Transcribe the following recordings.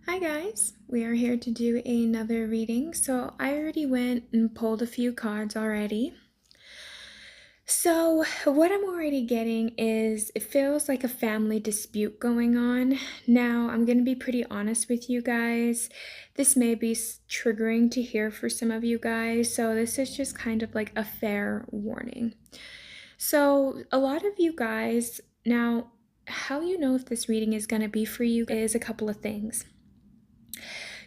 Hi guys, we are here to do another reading. So I already went and pulled a few cards already. So what I'm already getting is it feels like a family dispute going on. Now I'm going to be pretty honest with you guys. This may be triggering to hear for some of you guys. So this is just kind of like a fair warning. So a lot of you guys, now how you know if this reading is going to be for you is a couple of things.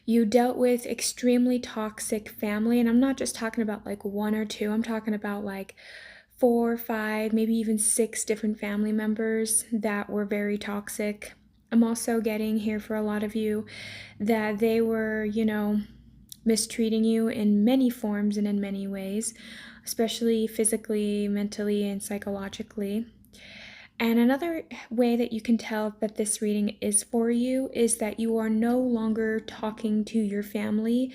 You dealt with extremely toxic family, and I'm not just talking about like one or two, I'm talking about like 4, 5, maybe even 6 different family members that were very toxic. I'm also getting here for a lot of you that they were, mistreating you in many forms and in many ways, especially physically, mentally, and psychologically. And another way that you can tell that this reading is for you is that you are no longer talking to your family,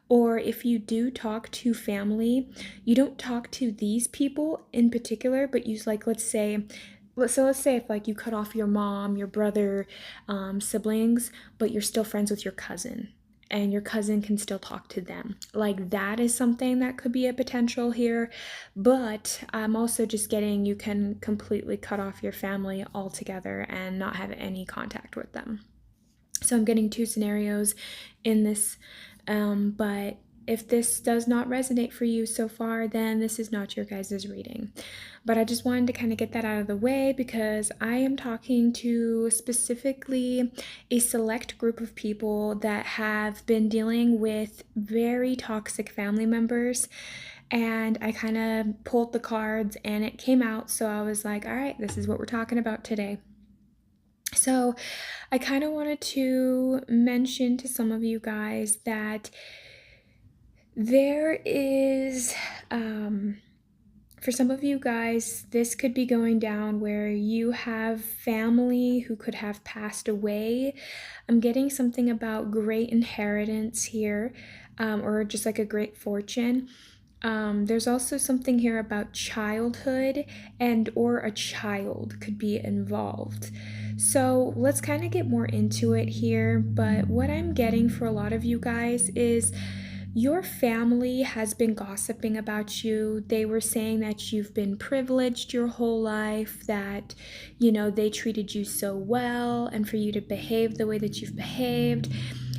or if you do talk to family, you don't talk to these people in particular, but use like let's say if like you cut off your mom, your brother, siblings, but you're still friends with your cousin and your cousin can still talk to them. Like that is something that could be a potential here. But I'm also just getting you can completely cut off your family altogether and not have any contact with them. So I'm getting 2 scenarios in this, but if this does not resonate for you so far, then this is not your guys' reading. But I just wanted to kind of get that out of the way because I am talking to specifically a select group of people that have been dealing with very toxic family members. And I kind of pulled the cards and it came out. So I was like, all right, this is what we're talking about today. So I kind of wanted to mention to some of you guys that there is, for some of you guys, this could be going down where you have family who could have passed away. I'm getting something about great inheritance here, or just like a great fortune. There's also something here about childhood and or a child could be involved. So let's kind of get more into it here. But what I'm getting for a lot of you guys is your family has been gossiping about you. They were saying that you've been privileged your whole life, that, they treated you so well, and for you to behave the way that you've behaved.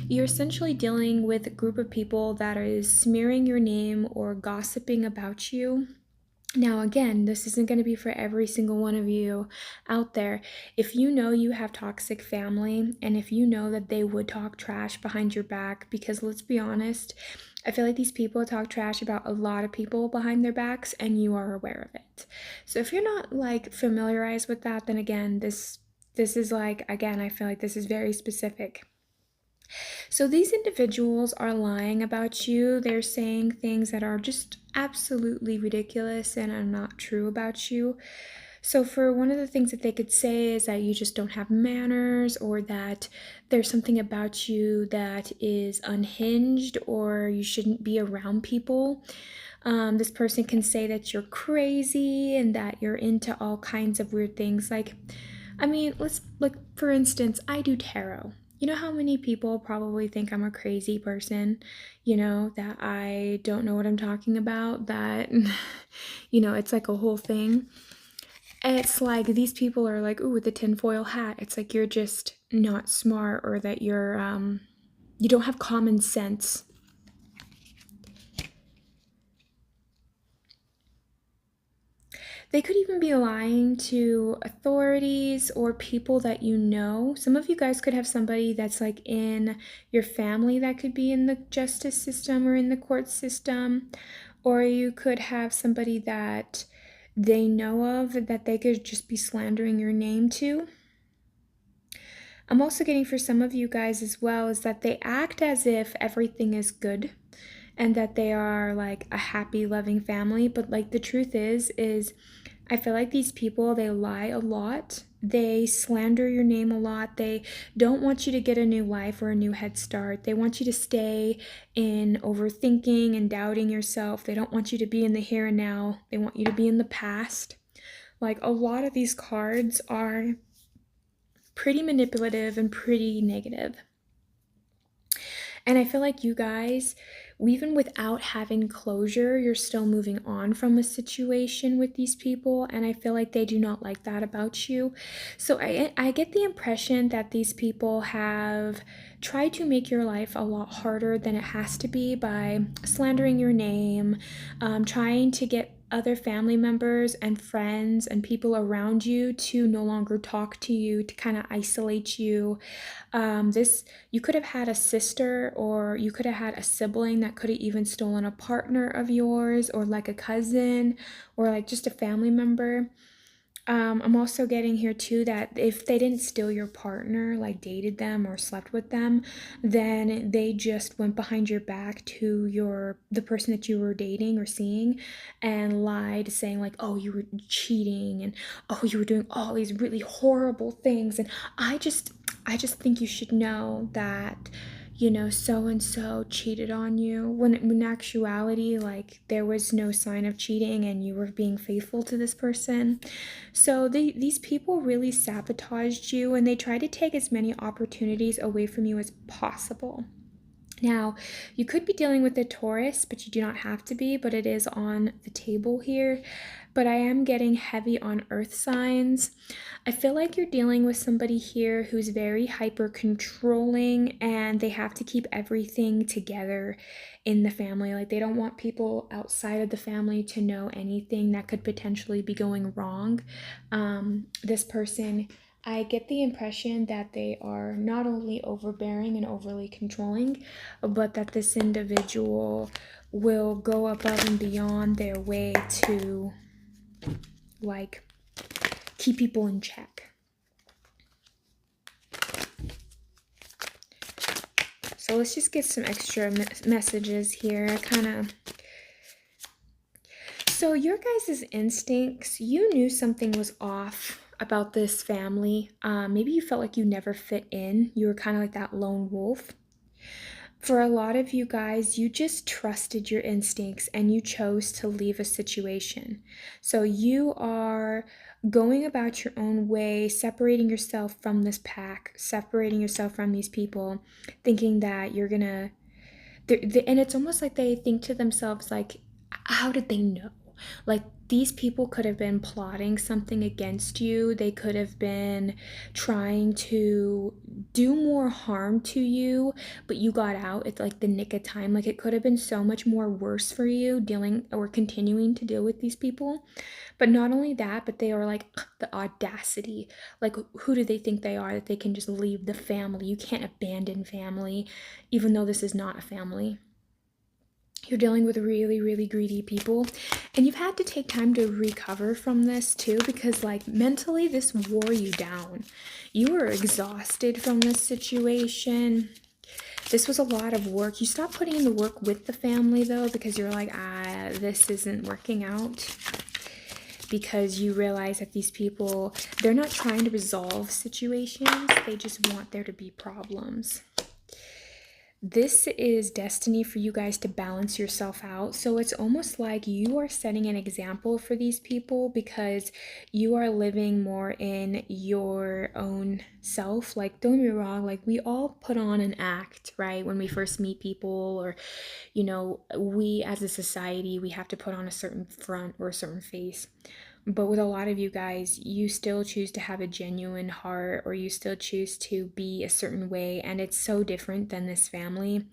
You're essentially dealing with a group of people that is smearing your name or gossiping about you. Now, again, this isn't going to be for every single one of you out there. If you know you have toxic family and if you know that they would talk trash behind your back, because let's be honest, I feel like these people talk trash about a lot of people behind their backs and you are aware of it. So if you're not like familiarized with that, then again, this is like, again, I feel like this is very specific. So these individuals are lying about you. They're saying things that are just absolutely ridiculous and are not true about you. So for one of the things that they could say is that you just don't have manners, or that there's something about you that is unhinged, or you shouldn't be around people. This person can say that you're crazy and that you're into all kinds of weird things. Like, I mean, let's look, for instance, I do tarot. You know how many people probably think I'm a crazy person, that I don't know what I'm talking about, that, it's like a whole thing. It's like these people are like, ooh, with the tinfoil hat. It's like you're just not smart, or that you don't have common sense. They could even be lying to authorities or people that you know. Some of you guys could have somebody that's like in your family that could be in the justice system or in the court system. Or you could have somebody that they know of that they could just be slandering your name to. I'm also getting for some of you guys as well is that they act as if everything is good and that they are like a happy, loving family. But like the truth is I feel like these people, they lie a lot. They slander your name a lot. They don't want you to get a new life or a new head start. They want you to stay in overthinking and doubting yourself. They don't want you to be in the here and now. They want you to be in the past. Like a lot of these cards are pretty manipulative and pretty negative. And I feel like you guys, even without having closure, you're still moving on from a situation with these people. And I feel like they do not like that about you. So I get the impression that these people have tried to make your life a lot harder than it has to be by slandering your name, trying to get other family members and friends and people around you to no longer talk to you, to kind of isolate you. This You could have had a sister, or you could have had a sibling that could have even stolen a partner of yours, or like a cousin, or like just a family member. I'm also getting here too that if they didn't steal your partner, like dated them or slept with them, then they just went behind your back to the person that you were dating or seeing and lied, saying like, "Oh, you were cheating," and "Oh, you were doing all these really horrible things." And I just think you should know that so and so cheated on you, when in actuality, like, there was no sign of cheating and you were being faithful to this person. So these people really sabotaged you, and they try to take as many opportunities away from you as possible. Now, you could be dealing with a Taurus, but you do not have to be, but it is on the table here. But I am getting heavy on earth signs. I feel like you're dealing with somebody here who's very hyper controlling, and they have to keep everything together in the family. Like, they don't want people outside of the family to know anything that could potentially be going wrong. This person, I get the impression that they are not only overbearing and overly controlling, but that this individual will go above and beyond their way to, like, keep people in check. So let's just get some extra messages here. So your guys' instincts, you knew something was off about this family. Maybe you felt like you never fit in. You were kind of like that lone wolf. For a lot of you guys, you just trusted your instincts and you chose to leave a situation. So you are going about your own way, separating yourself from this pack, separating yourself from these people, thinking that you're gonna. And it's almost like they think to themselves, like, how did they know? Like, these people could have been plotting something against you. They could have been trying to do more harm to you, but you got out at like the nick of time. Like, it could have been so much more worse for you dealing or continuing to deal with these people. But not only that, but they are like, the audacity. Like, who do they think they are that they can just leave the family? You can't abandon family, even though this is not a family. You're dealing with really, really greedy people, and you've had to take time to recover from this too, because like mentally this wore you down. You were exhausted from this situation. This was a lot of work. You stopped putting in the work with the family though, because you're like, this isn't working out, because you realize that these people, they're not trying to resolve situations, they just want there to be problems. This is destiny for you guys to balance yourself out. So it's almost like you are setting an example for these people, because you are living more in your own self. Like, don't get me wrong, like, we all put on an act, right? When we first meet people, or, we as a society, we have to put on a certain front or a certain face. But with a lot of you guys, you still choose to have a genuine heart, or you still choose to be a certain way, and it's so different than this family,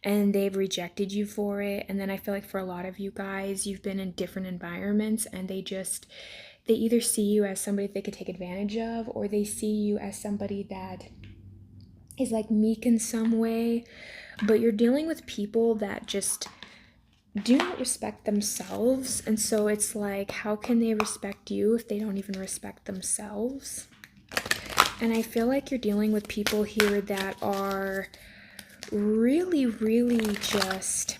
and they've rejected you for it. And then I feel like for a lot of you guys, you've been in different environments, and they either see you as somebody that they could take advantage of, or they see you as somebody that is like meek in some way. But you're dealing with people that just do not respect themselves, and so it's like, how can they respect you if they don't even respect themselves? And I feel like you're dealing with people here that are really, really just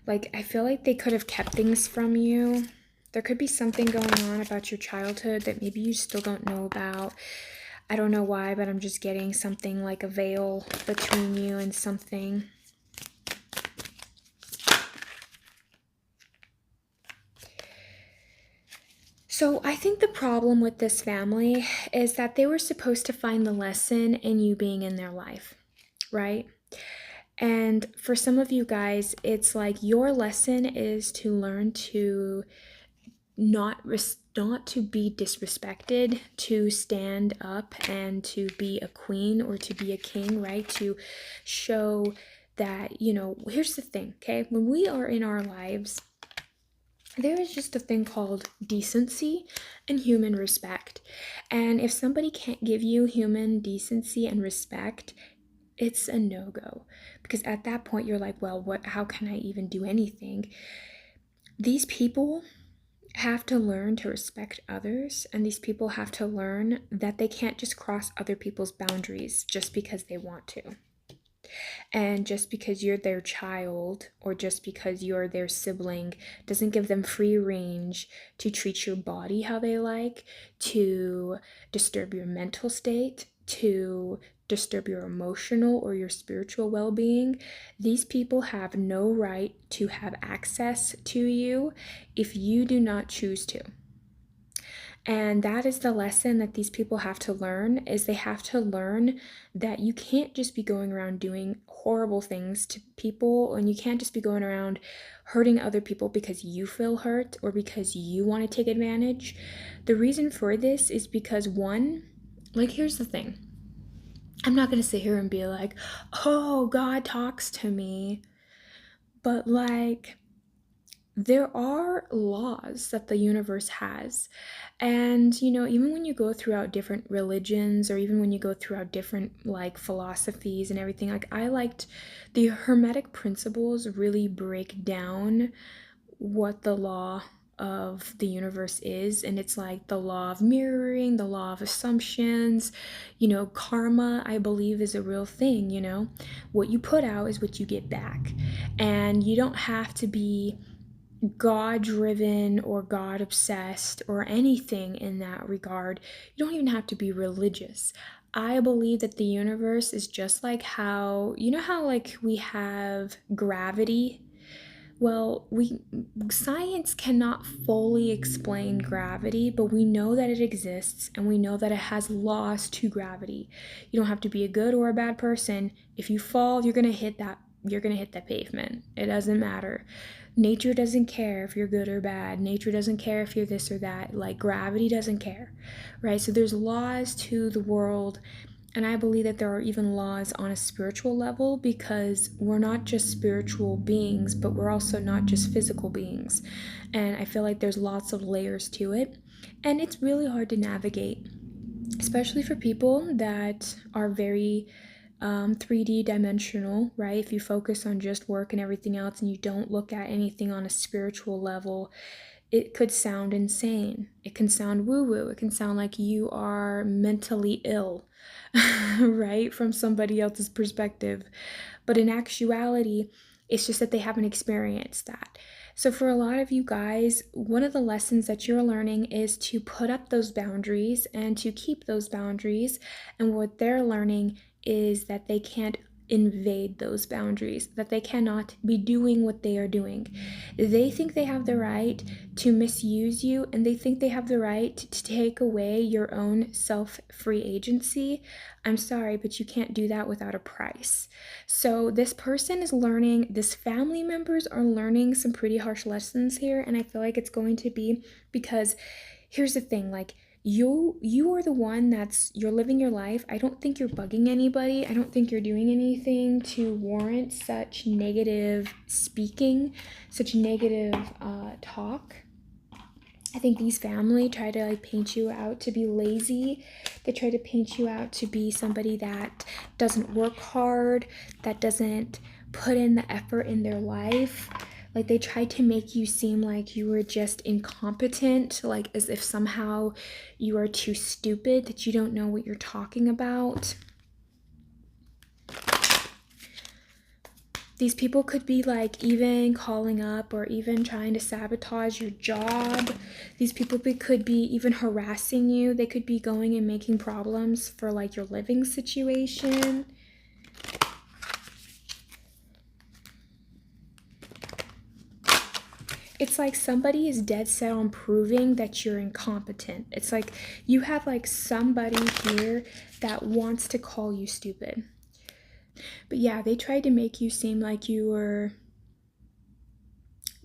like, I feel like they could have kept things from you. There could be something going on about your childhood that maybe you still don't know about. I don't know why, but I'm just getting something like a veil between you and something. So I think the problem with this family is that they were supposed to find the lesson in you being in their life, right? And for some of you guys, it's like your lesson is to learn to not to be disrespected, to stand up and to be a queen or to be a king, right? To show that, here's the thing, okay? When we are in our lives, there is just a thing called decency and human respect. And if somebody can't give you human decency and respect, it's a no-go. Because at that point you're like, well, how can I even do anything? These people have to learn to respect others, and these people have to learn that they can't just cross other people's boundaries just because they want to. And just because you're their child or just because you're their sibling doesn't give them free range to treat your body how they like, to disturb your mental state, to disturb your emotional or your spiritual well being. These people have no right to have access to you if you do not choose to. And that is the lesson that these people have to learn, is they have to learn that you can't just be going around doing horrible things to people, and you can't just be going around hurting other people because you feel hurt or because you want to take advantage. The reason for this is because one, like, here's the thing. I'm not going to sit here and be like, "Oh, God talks to me." But like, there are laws that the universe has. And, even when you go throughout different religions or even when you go throughout different like philosophies and everything, like I liked the Hermetic principles really break down what the law of the universe is. And it's like the law of mirroring, the law of assumptions, karma, I believe, is a real thing. What you put out is what you get back. And you don't have to be God driven or God obsessed or anything in that regard. You don't even have to be religious. I believe that the universe is just like how, like we have gravity. Well, science cannot fully explain gravity, but we know that it exists and we know that it has laws to gravity. You don't have to be a good or a bad person. If you fall, you're going to hit that pavement. It doesn't matter. Nature doesn't care if you're good or bad. Nature doesn't care if you're this or that. Like, gravity doesn't care, right? So there's laws to the world, and I believe that there are even laws on a spiritual level, because we're not just spiritual beings, but we're also not just physical beings. And I feel like there's lots of layers to it, and it's really hard to navigate, especially for people that are very 3D dimensional, right? If you focus on just work and everything else and you don't look at anything on a spiritual level, it could sound insane. It can sound woo-woo. It can sound like you are mentally ill, right? From somebody else's perspective. But in actuality, it's just that they haven't experienced that. So for a lot of you guys, one of the lessons that you're learning is to put up those boundaries and to keep those boundaries. And what they're learning is that they can't invade those boundaries, that they cannot be doing what they are doing. They think they have the right to misuse you, and they think they have the right to take away your own self-free agency. I'm sorry, but you can't do that without a price. So this person is learning, this family members are learning some pretty harsh lessons here, and I feel like it's going to be because here's the thing, like, you are the one you're living your life. I don't think you're bugging anybody. I don't think you're doing anything to warrant such negative speaking, such negative talk. I think these family try to like paint you out to be lazy. They try to paint you out to be somebody that doesn't work hard, that doesn't put in the effort in their life. Like, they try to make you seem like you were just incompetent, like as if somehow you are too stupid, that you don't know what you're talking about. These people could be like even calling up or even trying to sabotage your job. These people could be even harassing you. They could be going and making problems for like your living situation. It's like somebody is dead set on proving that you're incompetent. It's like you have like somebody here that wants to call you stupid. But yeah, they tried to make you seem like you were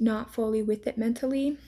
not fully with it mentally.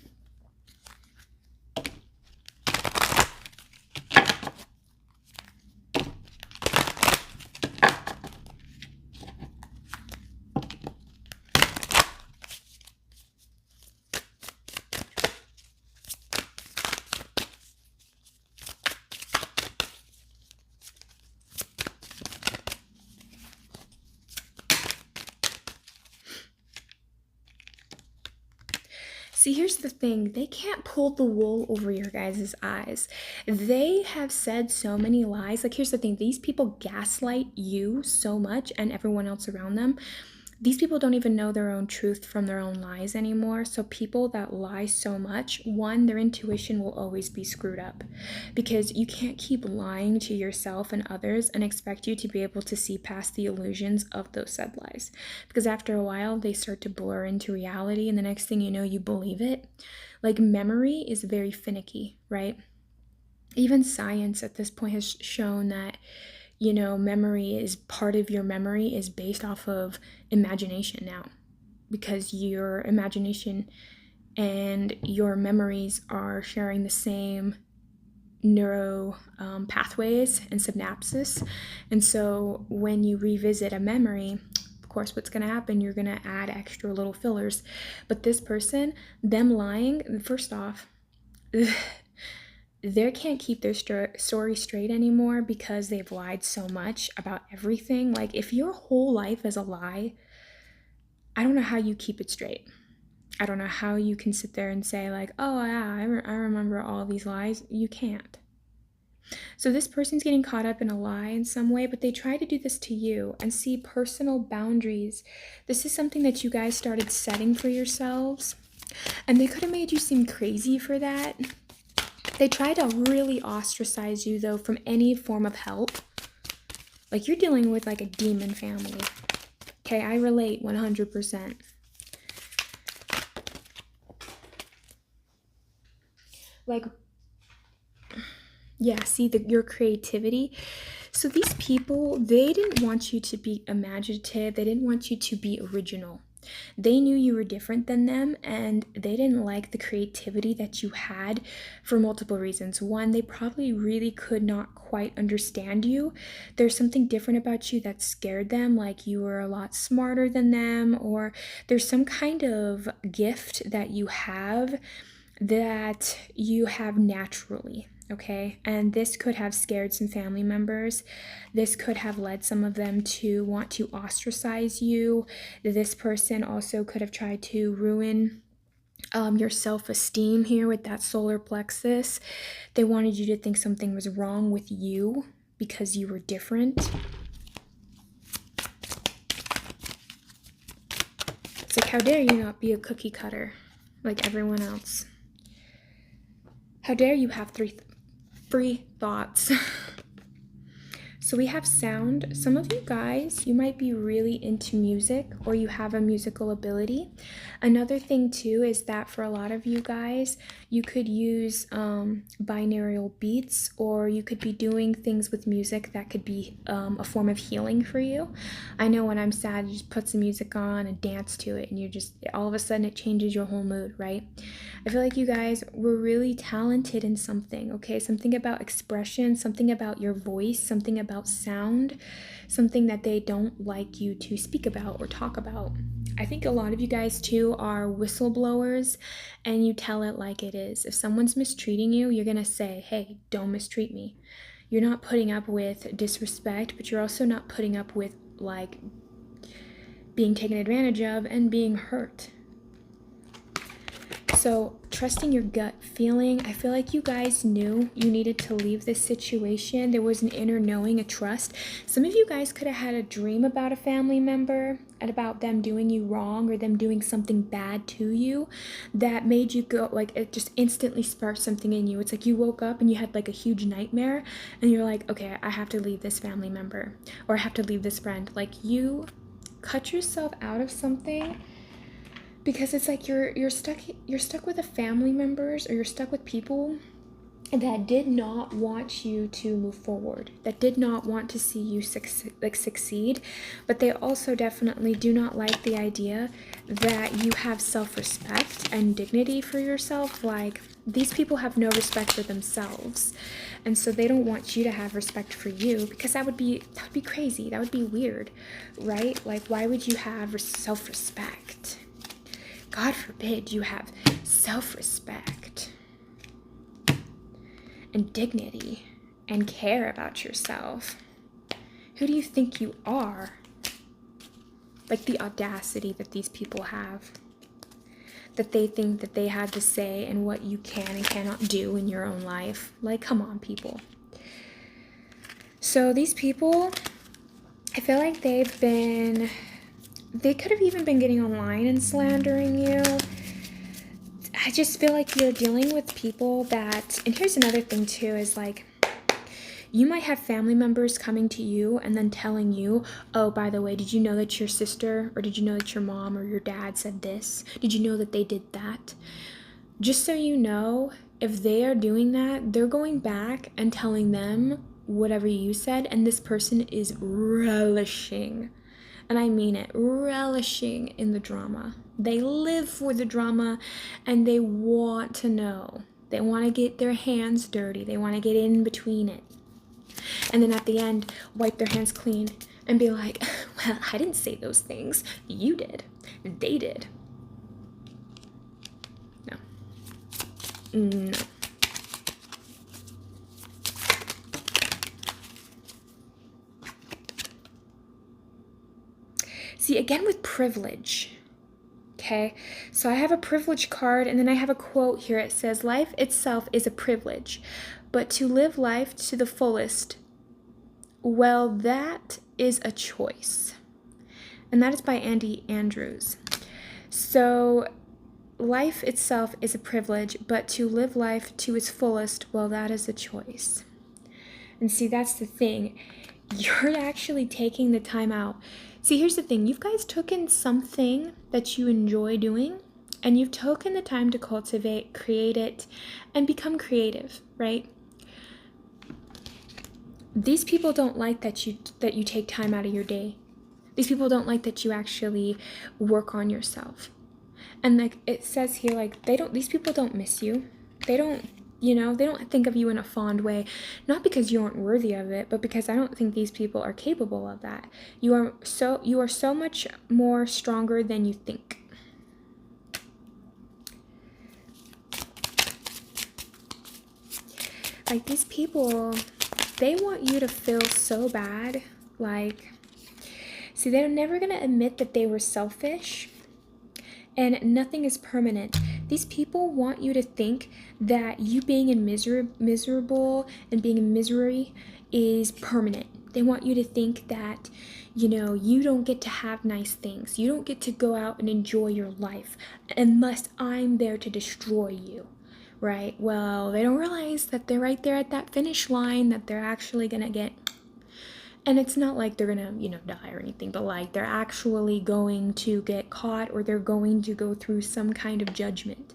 See, here's the thing. They can't pull the wool over your guys' eyes. They have said so many lies. Like, here's the thing. These people gaslight you so much and everyone else around them. These people don't even know their own truth from their own lies anymore. So people that lie so much, one, their intuition will always be screwed up, because you can't keep lying to yourself and others and expect you to be able to see past the illusions of those said lies. Because after a while, they start to blur into reality, and the next thing you know, you believe it. Like, memory is very finicky, right? Even science at this point has shown that, you know, memory is part of your memory is based off of imagination now, because your imagination and your memories are sharing the same neuro pathways and synapses. And so when you revisit a memory, of course, what's going to happen, you're going to add extra little fillers. But this person, them lying, first off, they can't keep their story straight anymore because they've lied so much about everything. Like, if your whole life is a lie, I don't know how you keep it straight. I don't know how you can sit there and say, like, oh yeah, I remember all these lies. You can't. So this person's getting caught up in a lie in some way, but they try to do this to you. And see, personal boundaries. This is something that you guys started setting for yourselves, and they could have made you seem crazy for that. They try to really ostracize you, though, from any form of help. Like, you're dealing with, like, a demon family. Okay, I relate 100%. Like, yeah, see, your creativity. So these people, they didn't want you to be imaginative. They didn't want you to be original. They knew you were different than them, and they didn't like the creativity that you had for multiple reasons. One, they probably really could not quite understand you. There's something different about you that scared them, like you were a lot smarter than them, or there's some kind of gift that you have naturally. Okay, and this could have scared some family members. This could have led some of them to want to ostracize you. This person also could have tried to ruin your self-esteem here with that solar plexus. They wanted you to think something was wrong with you because you were different. It's like, how dare you not be a cookie cutter like everyone else? How dare you have free thoughts? So we have sound. Some of you guys, you might be really into music, or you have a musical ability. Another thing too is that for a lot of you guys, you could use binaural beats, or you could be doing things with music that could be a form of healing for you. I know when I'm sad, you just put some music on and dance to it, and you just, all of a sudden it changes your whole mood, right? I feel like you guys were really talented in something, okay? Something about expression, something about your voice, something about sound, something that they don't like you to speak about or talk about. I think a lot of you guys too are whistleblowers, and you tell it like it is. If someone's mistreating you, you're gonna say, hey, don't mistreat me. You're not putting up with disrespect, but you're also not putting up with, like, being taken advantage of and being hurt. So trusting your gut feeling, I feel like you guys knew you needed to leave this situation. There was an inner knowing, a trust. Some of you guys could have had a dream about a family member and about them doing you wrong or them doing something bad to you that made you go, like, it just instantly sparked something in you. It's like you woke up and you had like a huge nightmare and you're like, okay, I have to leave this family member, or I have to leave this friend. Like, you cut yourself out of something because it's like you're stuck with a family members, or you're stuck with people that did not want you to move forward, that did not want to see you succeed, but they also definitely do not like the idea that you have self-respect and dignity for yourself. Like, these people have no respect for themselves, and so they don't want you to have respect for you, because that would be crazy, that would be weird, right? Like, why would you have self-respect? God forbid you have self-respect and dignity and care about yourself. Who do you think you are? Like, the audacity that these people have, that they think that they have the say in what you can and cannot do in your own life. Like, come on, people. So these people, I feel like they could have even been getting online and slandering you. I just feel like you're dealing with people that, and here's another thing too, is like, you might have family members coming to you and then telling you, oh, by the way, did you know that your sister, or did you know that your mom or your dad said this? Did you know that they did that? Just so you know, if they are doing that, they're going back and telling them whatever you said, and this person is relishing, and I mean it, relishing in the drama. They live for the drama, and they want to know. They want to get their hands dirty. They want to get in between it. And then at the end, wipe their hands clean and be like, well, I didn't say those things. You did. They did. No. No. See, again with privilege. Okay, so I have a privilege card, and then I have a quote here. It says, life itself is a privilege, but to live life to the fullest, well, that is a choice. And that is by Andy Andrews. So life itself is a privilege, but to live life to its fullest, well, that is a choice. And see, that's the thing. You're actually taking the time out. See, here's the thing. You guys took in something that you enjoy doing, and you've taken the time to cultivate, create it, and become creative, right? These people don't like that you take time out of your day. These people don't like that you actually work on yourself. And like it says here, like these people don't miss you. They don't think of you in a fond way, not because you aren't worthy of it, but because I don't think these people are capable of that. You are so much more stronger than you think. Like, these people, they want you to feel so bad. Like, see, they're never going to admit that they were selfish, and nothing is permanent. These people want you to think that you being in miserable and being in misery is permanent. They want you to think that, you don't get to have nice things. You don't get to go out and enjoy your life unless I'm there to destroy you, right? Well, they don't realize that they're right there at that finish line, that they're actually going to get. And it's not like they're gonna, die or anything, but like they're actually going to get caught, or they're going to go through some kind of judgment.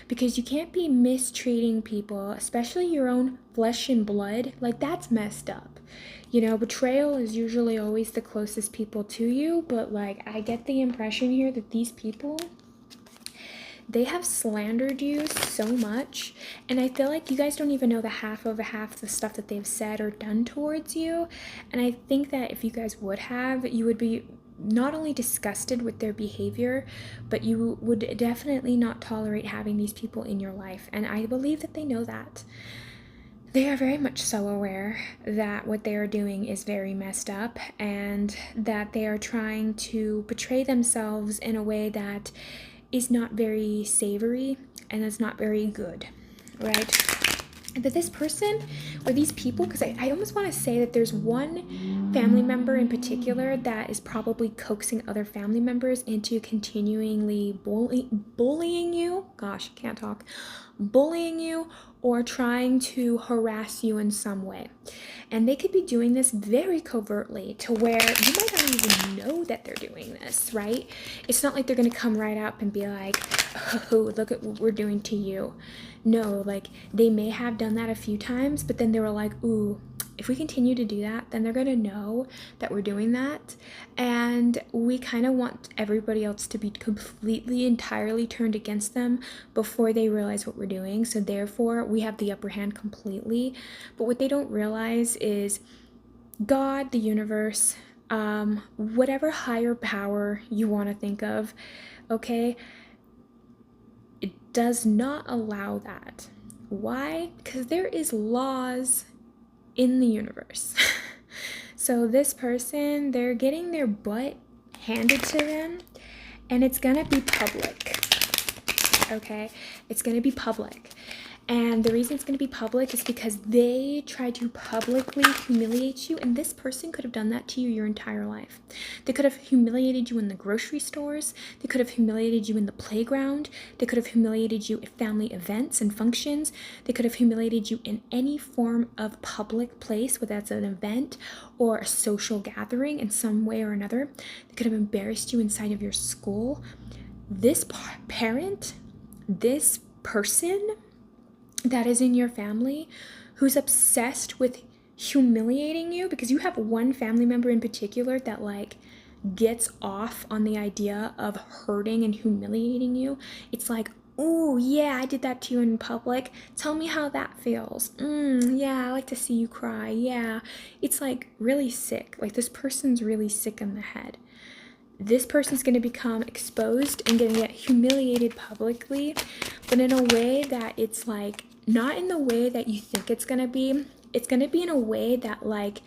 Because you can't be mistreating people, especially your own flesh and blood. Like, that's messed up. Betrayal is usually always the closest people to you, but like, I get the impression here that these people, they have slandered you so much, and I feel like you guys don't even know the half of the stuff that they've said or done towards you. And I think that if you guys would have, you would be not only disgusted with their behavior, but you would definitely not tolerate having these people in your life. And I believe that they know that. They are very much so aware that what they are doing is very messed up, and that they are trying to portray themselves in a way that is not very savory and is not very good, right? But this person, or these people, because I almost want to say that there's one family member in particular that is probably coaxing other family members into continually bullying you. Gosh, I can't talk. Bullying you, or trying to harass you in some way. And they could be doing this very covertly to where you might not even know that they're doing this, right? It's not like they're going to come right up and be like, oh, look at what we're doing to you. No, like they may have done that a few times, but then they were like, ooh, if we continue to do that, then they're going to know that we're doing that. And we kind of want everybody else to be completely, entirely turned against them before they realize what we're doing. So therefore, we have the upper hand completely. But what they don't realize is God, the universe, whatever higher power you want to think of, okay, it does not allow that. Why? Because there is laws in the universe. So this person, they're getting their butt handed to them, and it's gonna be public. Okay, it's gonna be public. And the reason it's going to be public is because they try to publicly humiliate you, and this person could have done that to you your entire life. They could have humiliated you in the grocery stores. They could have humiliated you in the playground. They could have humiliated you at family events and functions. They could have humiliated you in any form of public place, whether that's an event or a social gathering in some way or another. They could have embarrassed you inside of your school. This parent, this person that is in your family who's obsessed with humiliating you, because you have one family member in particular that like gets off on the idea of hurting and humiliating you. It's like, oh yeah, I did that to you in public. Tell me how that feels. Yeah, I like to see you cry. Yeah. It's like really sick. Like this person's really sick in the head. This person's going to become exposed and going to get humiliated publicly, but in a way that it's like not in the way that you think it's going to be. It's going to be in a way that like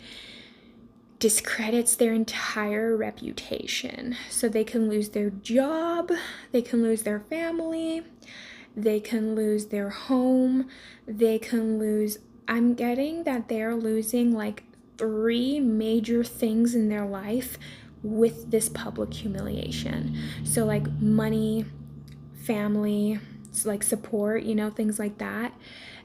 discredits their entire reputation. So they can lose their job, they can lose their family, they can lose their home, they can lose, I'm getting that they're losing like 3 major things in their life with this public humiliation. So like money, family, like support, things like that.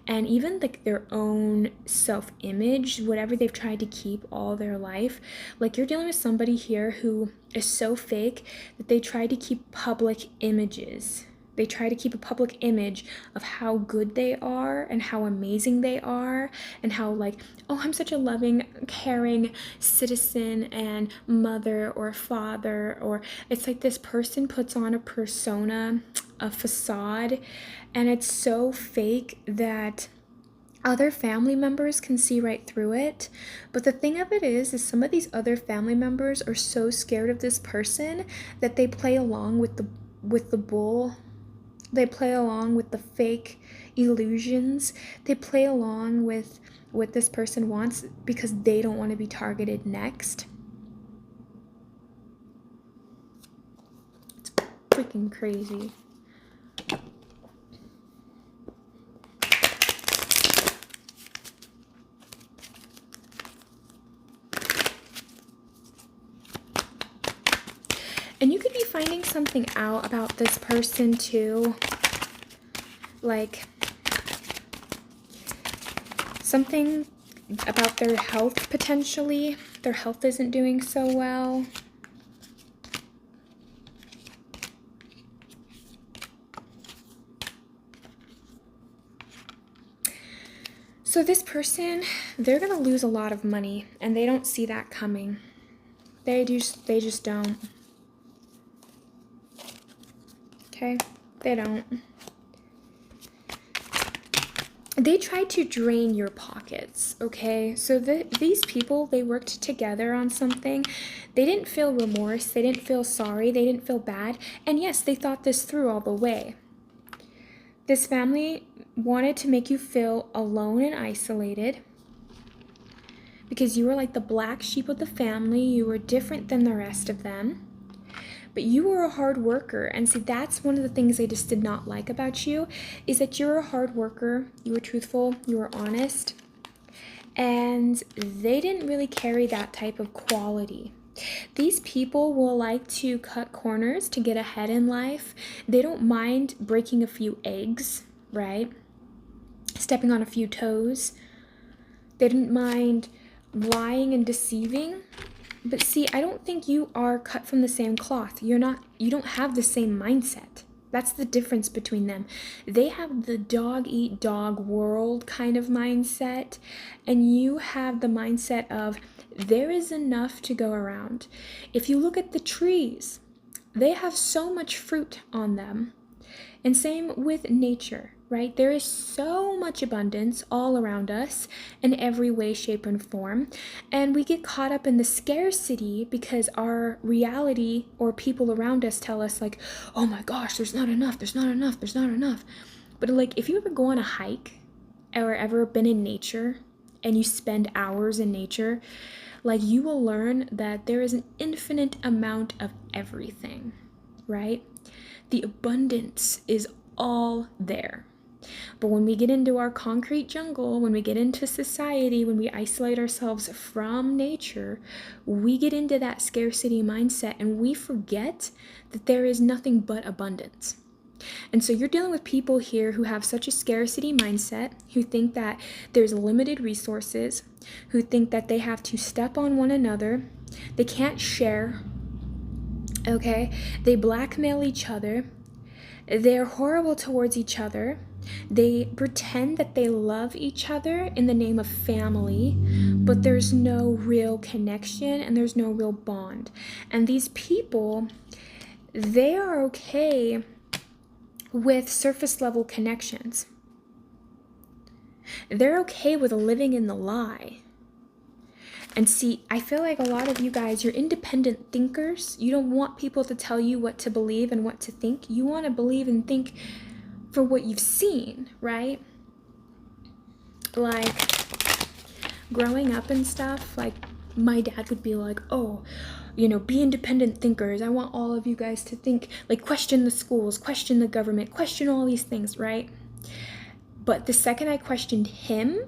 And even like their own self-image, whatever they've tried to keep all their life. Like you're dealing with somebody here who is so fake that they try to keep public images. They try to keep a public image of how good they are and how amazing they are and how like, oh, I'm such a loving, caring citizen and mother or father. Or it's like this person puts on a persona, a facade, and it's so fake that other family members can see right through it. But the thing of it is some of these other family members are so scared of this person that they play along with the bull. They play along with the fake illusions. They play along with what this person wants because they don't want to be targeted next. It's freaking crazy. And you could be finding something out about this person too. Like something about their health potentially. Their health isn't doing so well. So this person, they're going to lose a lot of money and they don't see that coming. They just don't. Okay, they don't. They tried to drain your pockets, okay? So these people, they worked together on something. They didn't feel remorse. They didn't feel sorry. They didn't feel bad. And yes, they thought this through all the way. This family wanted to make you feel alone and isolated because you were like the black sheep of the family. You were different than the rest of them. But you were a hard worker. And see, that's one of the things they just did not like about you, is that you're a hard worker, you were truthful, you were honest, and they didn't really carry that type of quality. These people will like to cut corners to get ahead in life. They don't mind breaking a few eggs, right? stepping on a few toes. They didn't mind lying and deceiving. But see, I don't think you are cut from the same cloth. You don't have the same mindset. That's the difference between them. They have the dog eat dog world kind of mindset, and you have the mindset of there is enough to go around. If you look at the trees, they have so much fruit on them. And same with nature, right? There is so much abundance all around us in every way, shape, and form. And we get caught up in the scarcity because our reality or people around us tell us, like, oh my gosh, there's not enough, there's not enough, there's not enough. But like, if you ever go on a hike or ever been in nature and you spend hours in nature, like, you will learn that there is an infinite amount of everything, right? The abundance is all there. But when we get into our concrete jungle, when we get into society, when we isolate ourselves from nature, we get into that scarcity mindset and we forget that there is nothing but abundance. And so you're dealing with people here who have such a scarcity mindset, who think that there's limited resources, who think that they have to step on one another, they can't share, okay? They blackmail each other. They're horrible towards each other. They pretend that they love each other in the name of family, but there's no real connection and there's no real bond. And these people, they are okay with surface level connections. They're okay with living in the lie. And see, I feel like a lot of you guys, you're independent thinkers. You don't want people to tell you what to believe and what to think. You want to believe and think for what you've seen, right? Like, growing up and stuff, like, my dad would be like, oh, be independent thinkers. I want all of you guys to think, like, question the schools, question the government, question all these things, right? But the second I questioned him,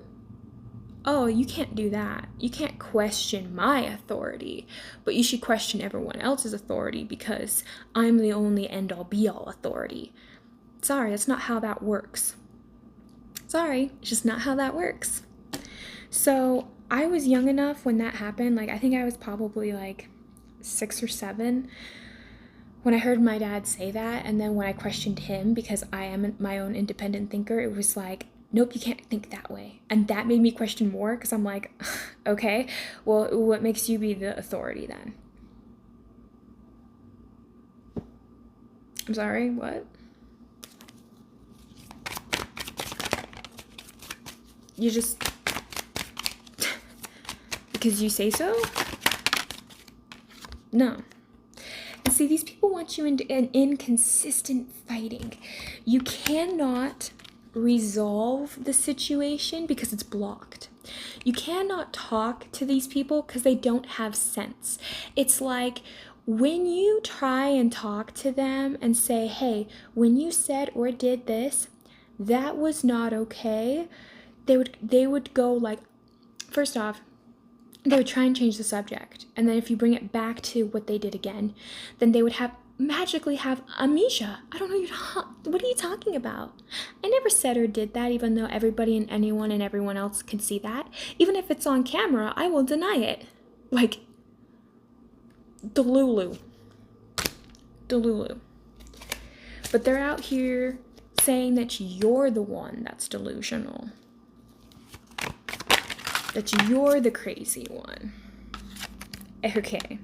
oh, you can't do that. You can't question my authority, but you should question everyone else's authority because I'm the only end-all be-all authority. Sorry, that's not how that works. Sorry, it's just not how that works. So I was young enough when that happened. Like, I think I was probably like 6 or 7 when I heard my dad say that. And then when I questioned him, because I am my own independent thinker, it was like, nope, you can't think that way. And that made me question more because I'm like, okay, well, what makes you be the authority then? I'm sorry, what? You just, because you say so? No. And see, these people want you into an inconsistent fighting. You cannot resolve the situation because it's blocked. You cannot talk to these people because they don't have sense. It's like when you try and talk to them and say, hey, when you said or did this, that was not okay, they would go like, first off, they would try and change the subject. And then if you bring it back to what they did again, then they would magically have amnesia. I don't know, what are you talking about? I never said or did that, even though everybody and anyone and everyone else can see that. Even if it's on camera, I will deny it. Like, Delulu. But they're out here saying that you're the one that's delusional. That you're the crazy one. Okay.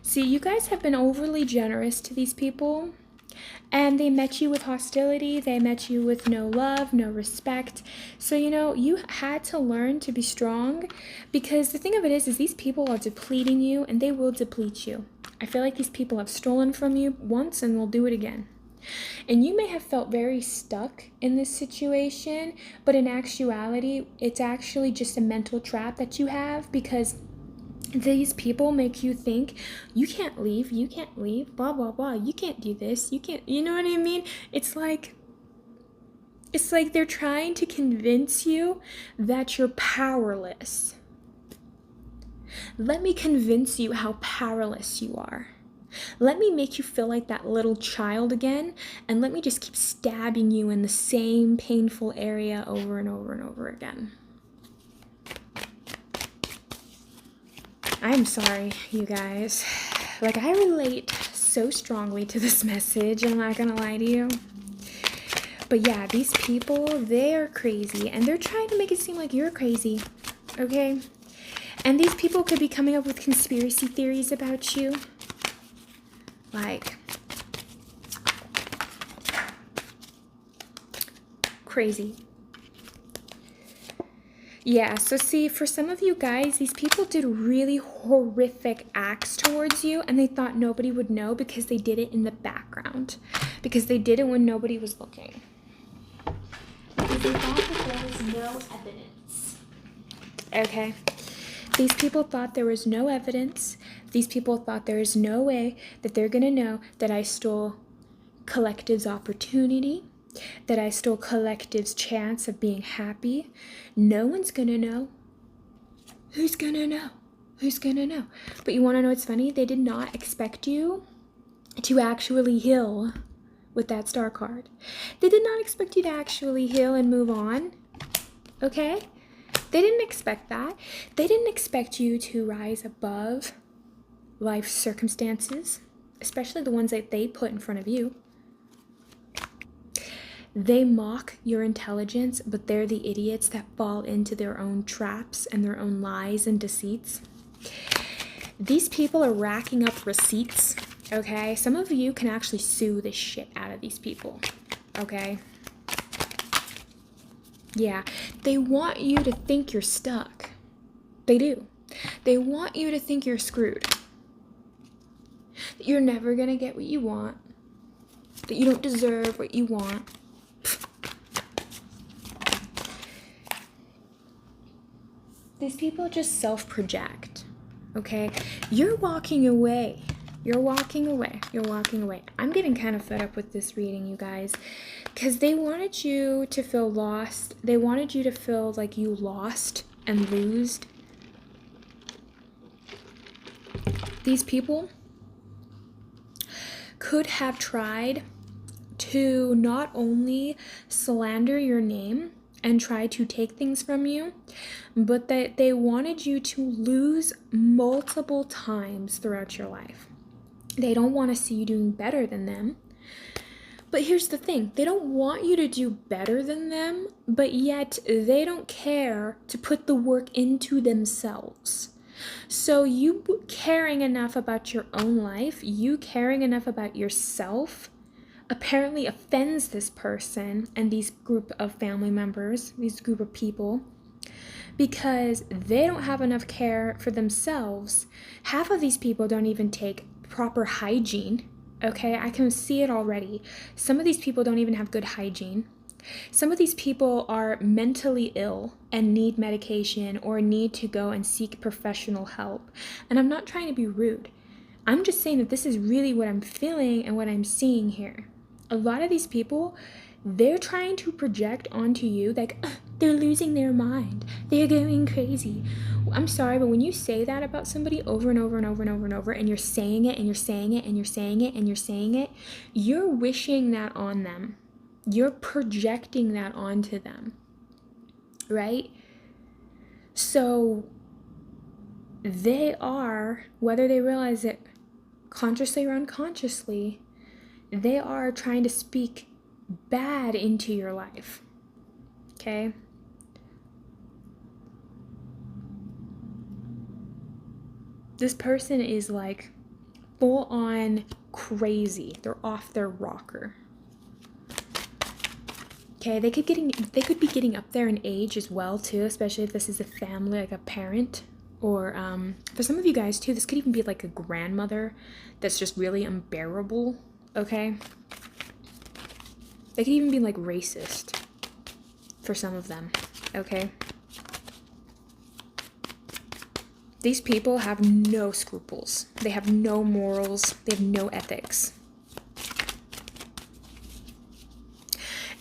See, you guys have been overly generous to these people, and they met you with hostility. They met you with no love, no respect. So, you had to learn to be strong, because the thing of it is these people are depleting you, and they will deplete you. I feel like these people have stolen from you once, and will do it again. And you may have felt very stuck in this situation, but in actuality, it's actually just a mental trap that you have, because these people make you think you can't leave, blah, blah, blah. You can't do this. You can't, you know what I mean? It's like they're trying to convince you that you're powerless. Let me convince you how powerless you are. Let me make you feel like that little child again, and let me just keep stabbing you in the same painful area over and over and over again. I'm sorry, you guys. Like, I relate so strongly to this message, I'm not gonna lie to you. But yeah, these people, they are crazy, and they're trying to make it seem like you're crazy, okay? And these people could be coming up with conspiracy theories about you. Like, crazy. Yeah, so see, for some of you guys, these people did really horrific acts towards you, and they thought nobody would know because they did it in the background. Because they did it when nobody was looking. Because they thought that there was no evidence. Okay? These people thought there was no evidence. These people thought there is no way that they're gonna know that I stole collective's opportunity, that I stole collective's chance of being happy. No one's gonna know. Who's gonna know? Who's gonna know? But you wanna know what's funny? They did not expect you to actually heal with that star card. They did not expect you to actually heal and move on. Okay? They didn't expect that. They didn't expect you to rise above life's circumstances, especially the ones that they put in front of you. They mock your intelligence, but they're the idiots that fall into their own traps and their own lies and deceits. These people are racking up receipts, okay? Some of you can actually sue the shit out of these people, okay? Yeah, they want you to think you're stuck. They do. They want you to think you're screwed. That you're never gonna get what you want. That you don't deserve what you want. These people just self-project, okay? You're walking away. You're walking away. You're walking away. I'm getting kind of fed up with this reading, you guys, because they wanted you to feel lost. They wanted you to feel like you lost and losed. These people could have tried to not only slander your name and try to take things from you, but that they wanted you to lose multiple times throughout your life. They don't want to see you doing better than them. But here's the thing, they don't want you to do better than them, but yet they don't care to put the work into themselves. So you caring enough about your own life, you caring enough about yourself, apparently offends this person and these group of family members, these group of people, because they don't have enough care for themselves. Half of these people don't even take proper hygiene, okay? I can see it already. Some of these people don't even have good hygiene. Some of these people are mentally ill and need medication or need to go and seek professional help. And I'm not trying to be rude. I'm just saying that this is really what I'm feeling and what I'm seeing here. A lot of these people, they're trying to project onto you like, they're losing their mind. They're going crazy. I'm sorry, but when you say that about somebody over and over and over and over and over, and you're saying it and you're saying it and you're saying it and you're saying it, you're wishing that on them. You're projecting that onto them, right? So they are, whether they realize it consciously or unconsciously, they are trying to speak bad into your life, okay? This person is like full on crazy. They're off their rocker. Okay, they could be getting up there in age as well too, especially if this is a family, like a parent, or for some of you guys too, this could even be like a grandmother that's just really unbearable. Okay, they could even be like racist for some of them. Okay, these people have no scruples. They have no morals. They have no ethics.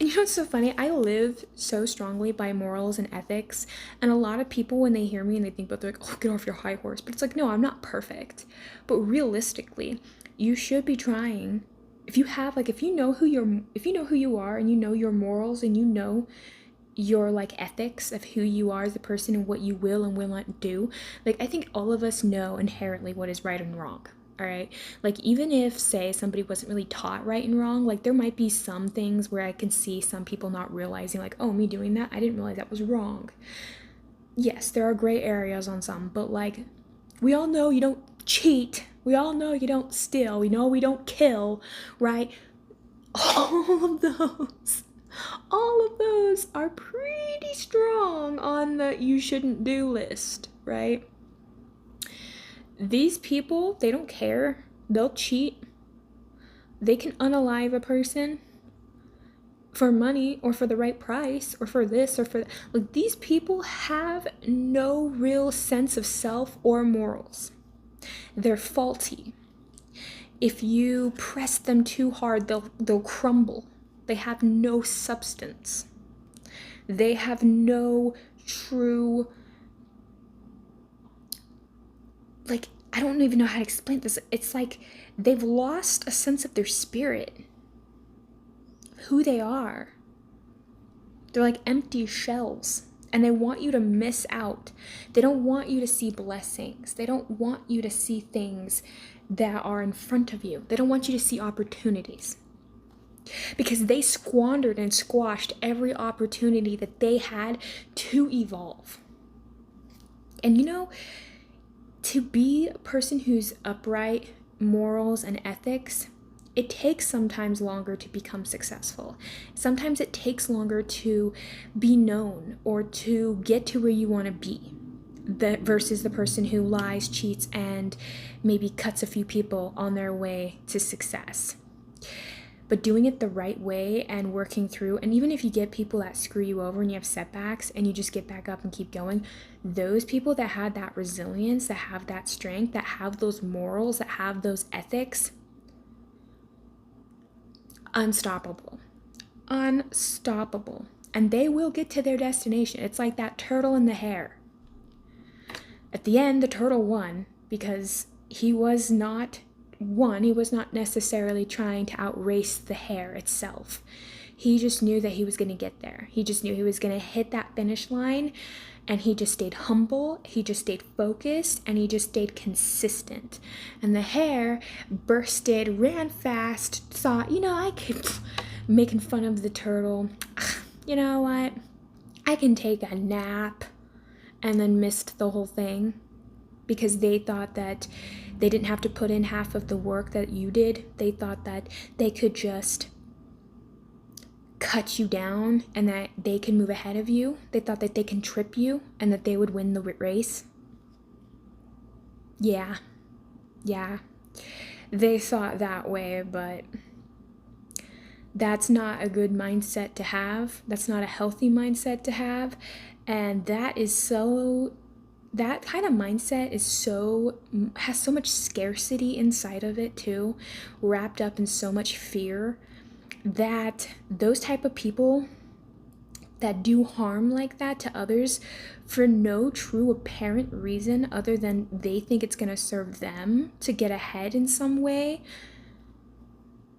And you know It's so funny? I live so strongly by morals and ethics, and a lot of people, when they hear me and they think about, they're like, oh, get off your high horse. But it's like, no, I'm not perfect. But realistically, you should be trying. If you have, like, if you know who you are, and you know your morals, and you know your like ethics of who you are as a person and what you will and will not do, like, I think all of us know inherently what is right and wrong. All right, like, even if, say, somebody wasn't really taught right and wrong, like, there might be some things where I can see some people not realizing, like, oh, me doing that, I didn't realize that was wrong. Yes, there are gray areas on some, but like, we all know you don't cheat, we all know you don't steal, we know we don't kill, right? all of those all of those are pretty strong on the you shouldn't do list, right? These people, they don't care. They'll cheat. They can unalive a person for money or for the right price or for this or for that. Like, these people have no real sense of self or morals. They're faulty. If you press them too hard, they'll crumble. They have no substance. They have no true, like, I don't even know how to explain this. It's like they've lost a sense of their spirit, who they are. They're like empty shells, and they want you to miss out. They don't want you to see blessings. They don't want you to see things that are in front of you. They don't want you to see opportunities, because they squandered and squashed every opportunity that they had to evolve. And you know, to be a person who's upright, morals, and ethics, it takes sometimes longer to become successful. Sometimes it takes longer to be known or to get to where you want to be, versus the person who lies, cheats, and maybe cuts a few people on their way to success. But doing it the right way and working through, and even if you get people that screw you over and you have setbacks and you just get back up and keep going, those people that had that resilience, that have that strength, that have those morals, that have those ethics, unstoppable. Unstoppable. And they will get to their destination. It's like that turtle and the hare. At the end, the turtle won because he was not necessarily trying to outrace the hare itself. He just knew that he was going to get there. He just knew he was going to hit that finish line, and he just stayed humble, he just stayed focused, and he just stayed consistent. And the hare bursted, ran fast, thought, I could, making fun of the turtle. You know what? I can take a nap, and then missed the whole thing because they thought that they didn't have to put in half of the work that you did. They thought that they could just cut you down and that they can move ahead of you. They thought that they can trip you and that they would win the race. Yeah. They thought that way, but that's not a good mindset to have. That's not a healthy mindset to have. And that kind of mindset has so much scarcity inside of it too, wrapped up in so much fear, that those type of people that do harm like that to others for no true apparent reason other than they think it's going to serve them to get ahead in some way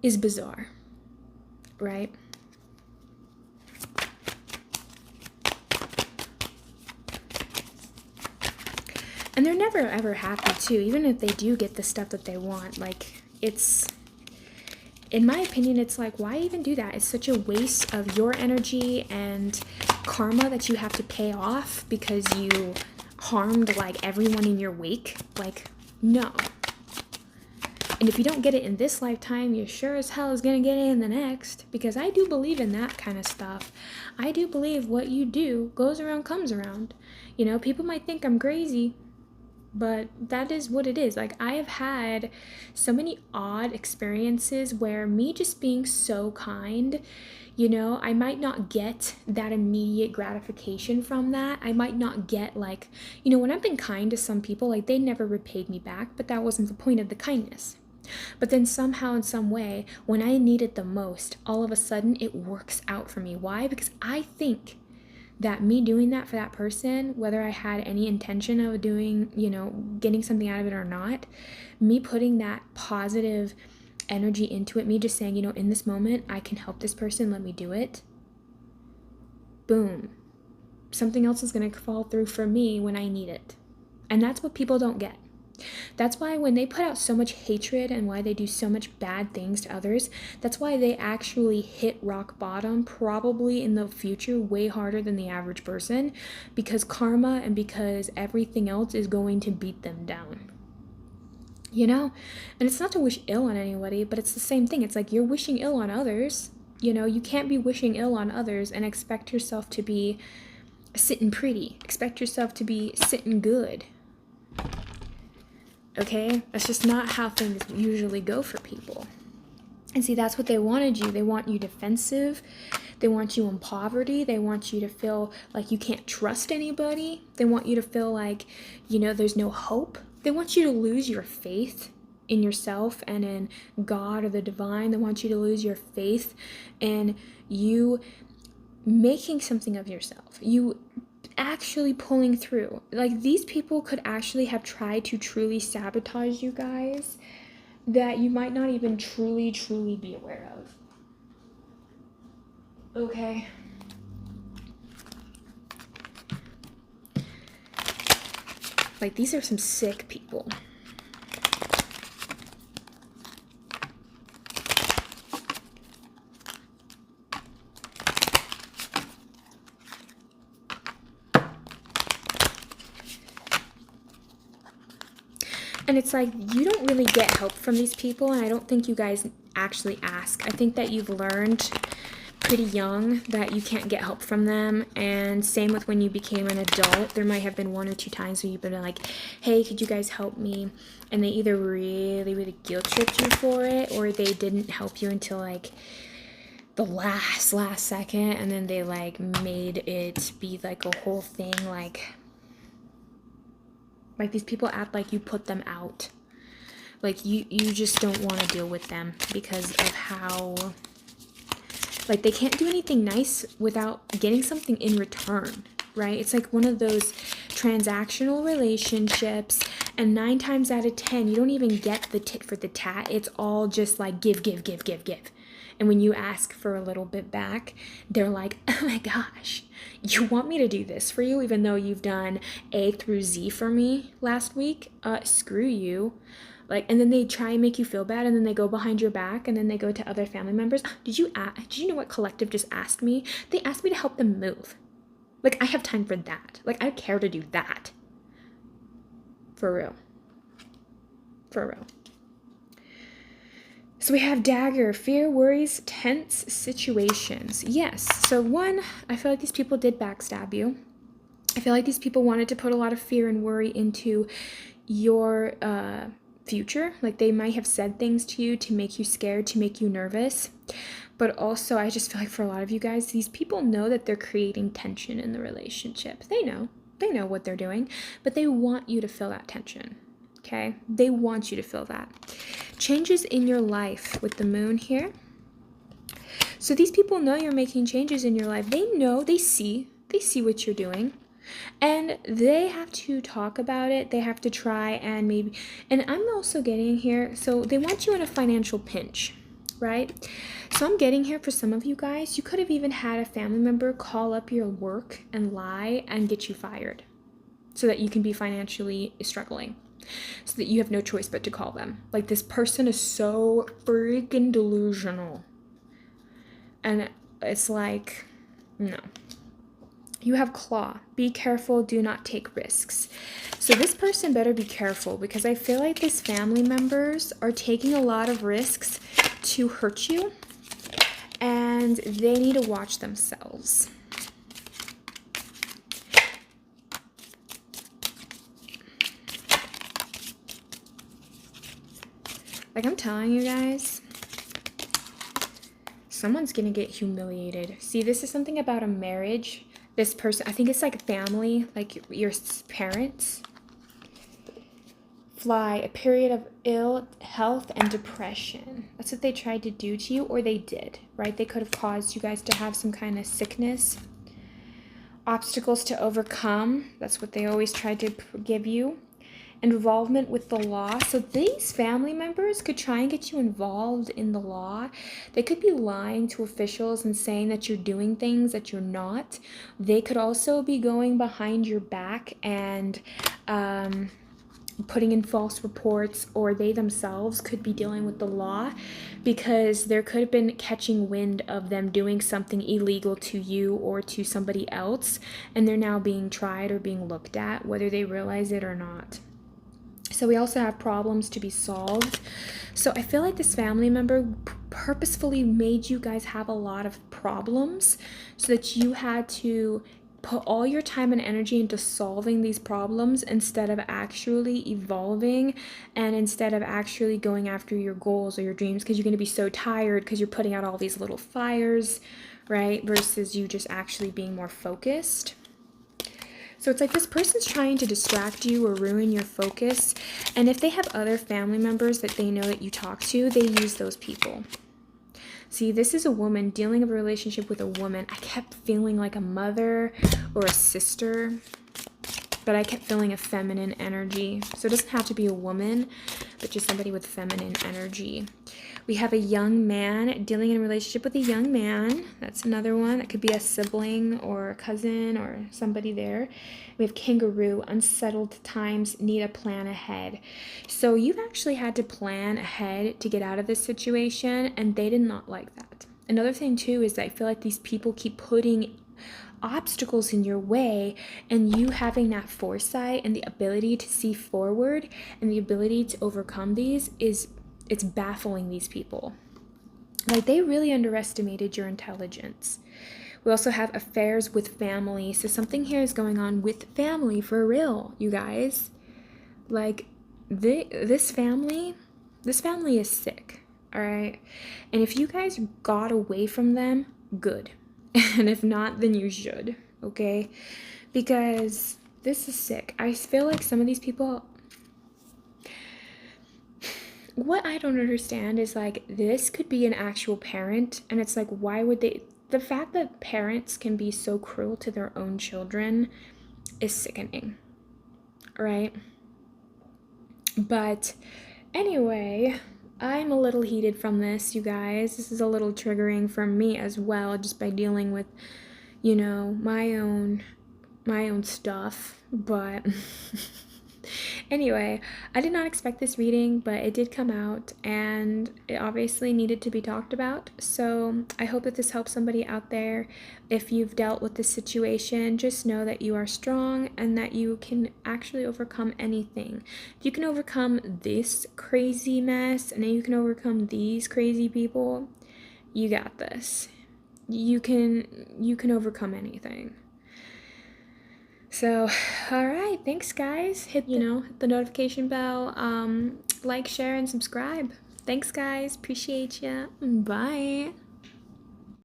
is bizarre, right? And they're never ever happy too, even if they do get the stuff that they want. Like, it's, in my opinion, it's like, why even do that? It's such a waste of your energy and karma that you have to pay off because you harmed like everyone in your wake. Like, no. And if you don't get it in this lifetime, you sure as hell is gonna get it in the next, because I do believe in that kind of stuff. I do believe what you do goes around, comes around. People might think I'm crazy, but that is what it is. Like, I have had so many odd experiences where me just being so kind, I might not get that immediate gratification from that. I might not get like, when I've been kind to some people, like, they never repaid me back, but that wasn't the point of the kindness. But then somehow, in some way, when I need it the most, all of a sudden it works out for me. Why? Because I think that me doing that for that person, whether I had any intention of doing, getting something out of it or not, me putting that positive energy into it, me just saying, in this moment, I can help this person, let me do it. Boom. Something else is going to fall through for me when I need it. And that's what people don't get. That's why when they put out so much hatred and why they do so much bad things to others, that's why they actually hit rock bottom probably in the future way harder than the average person, because karma and because everything else is going to beat them down. And it's not to wish ill on anybody, but it's the same thing. It's like you're wishing ill on others. You can't be wishing ill on others and expect yourself to be sitting pretty. Expect yourself to be sitting good. Okay? That's just not how things usually go for people. And see, that's what they wanted you. They want you defensive. They want you in poverty. They want you to feel like you can't trust anybody. They want you to feel like, there's no hope. They want you to lose your faith in yourself and in God or the divine. They want you to lose your faith in you making something of yourself. You actually pulling through. Like, these people could actually have tried to truly sabotage you guys that you might not even truly be aware of. Okay? Like, these are some sick people. And it's like, you don't really get help from these people, and I don't think you guys actually ask. I think that you've learned pretty young that you can't get help from them, and same with when you became an adult. There might have been 1 or 2 times where you've been like, hey, could you guys help me? And they either really guilt tripped you for it, or they didn't help you until like the last second, and then they like made it be like a whole thing. Like these people act like you put them out. Like you just don't want to deal with them because of how, like, they can't do anything nice without getting something in return, right? It's like one of those transactional relationships, and 9 times out of 10, you don't even get the tit for the tat. It's all just like give. And when you ask for a little bit back, they're like, oh my gosh, you want me to do this for you even though you've done A through Z for me last week? Screw you. Like, and then they try and make you feel bad, and then they go behind your back, and then they go to other family members. Did you know what Collective just asked me? They asked me to help them move. Like, I have time for that. Like, I care to do that. For real. So we have Dagger, fear, worries, tense situations. Yes. So 1, I feel like these people did backstab you. I feel like these people wanted to put a lot of fear and worry into your future. Like, they might have said things to you to make you scared, to make you nervous. But also, I just feel like for a lot of you guys, these people know that they're creating tension in the relationship. They know what they're doing, but they want you to feel that tension. Okay? They want you to feel that. Changes in your life with the moon here. So these people know you're making changes in your life. They know, they see what you're doing. And they have to talk about it. They have to try and maybe, and I'm also getting here, so they want you in a financial pinch, right? So I'm getting here for some of you guys, you could have even had a family member call up your work and lie and get you fired so that you can be financially struggling, so that you have no choice but to call them. Like, this person is so freaking delusional. And it's like, no. You have Claw. Be careful. Do not take risks. So this person better be careful, because I feel like these family members are taking a lot of risks to hurt you, and they need to watch themselves. Like, I'm telling you guys, someone's gonna get humiliated. See, this is something about a marriage. This person, I think it's like family, like your parents. Fly, a period of ill health and depression. That's what they tried to do to you, or they did, right? They could have caused you guys to have some kind of sickness. Obstacles to overcome. That's what they always tried to give you. Involvement with the law. So these family members could try and get you involved in the law. They could be lying to officials and saying that you're doing things that you're not. They could also be going behind your back and putting in false reports, or they themselves could be dealing with the law because there could have been catching wind of them doing something illegal to you or to somebody else, and they're now being tried or being looked at, whether they realize it or not. So we also have problems to be solved. So I feel like this family member purposefully made you guys have a lot of problems so that you had to put all your time and energy into solving these problems instead of actually evolving and instead of actually going after your goals or your dreams, because you're going to be so tired because you're putting out all these little fires, right? Versus you just actually being more focused. So it's like this person's trying to distract you or ruin your focus. And if they have other family members that they know that you talk to, they use those people. See, this is a woman dealing with a relationship with a woman. I kept feeling like a mother or a sister, but I kept feeling a feminine energy. So it doesn't have to be a woman, but just somebody with feminine energy. We have a young man dealing in a relationship with a young man. That's another one. That could be a sibling or a cousin or somebody there. We have kangaroo, unsettled times, need a plan ahead. So you've actually had to plan ahead to get out of this situation, and they did not like that. Another thing too is that I feel like these people keep putting obstacles in your way, and you having that foresight and the ability to see forward and the ability to overcome these it's baffling these people. Like, they really underestimated your intelligence. We also have affairs with family. So something here is going on with family for real, you guys. Like, this family is sick, all right? And if you guys got away from them, good. And if not, then you should, okay? Because this is sick. I feel like some of these people, what I don't understand is, like, this could be an actual parent, and it's like, why would they? The fact that parents can be so cruel to their own children is sickening, right? But anyway, I'm a little heated from this, you guys. This is a little triggering for me as well, just by dealing with, my own stuff. But anyway, I did not expect this reading, but it did come out, and it obviously needed to be talked about. So I hope that this helps somebody out there. If you've dealt with this situation, just know that you are strong and that you can actually overcome anything. If you can overcome this crazy mess, and then you can overcome these crazy people, you got this. You can overcome anything. So, all right, thanks guys. Hit the notification bell, like, share, and subscribe. Thanks guys, appreciate ya. Bye.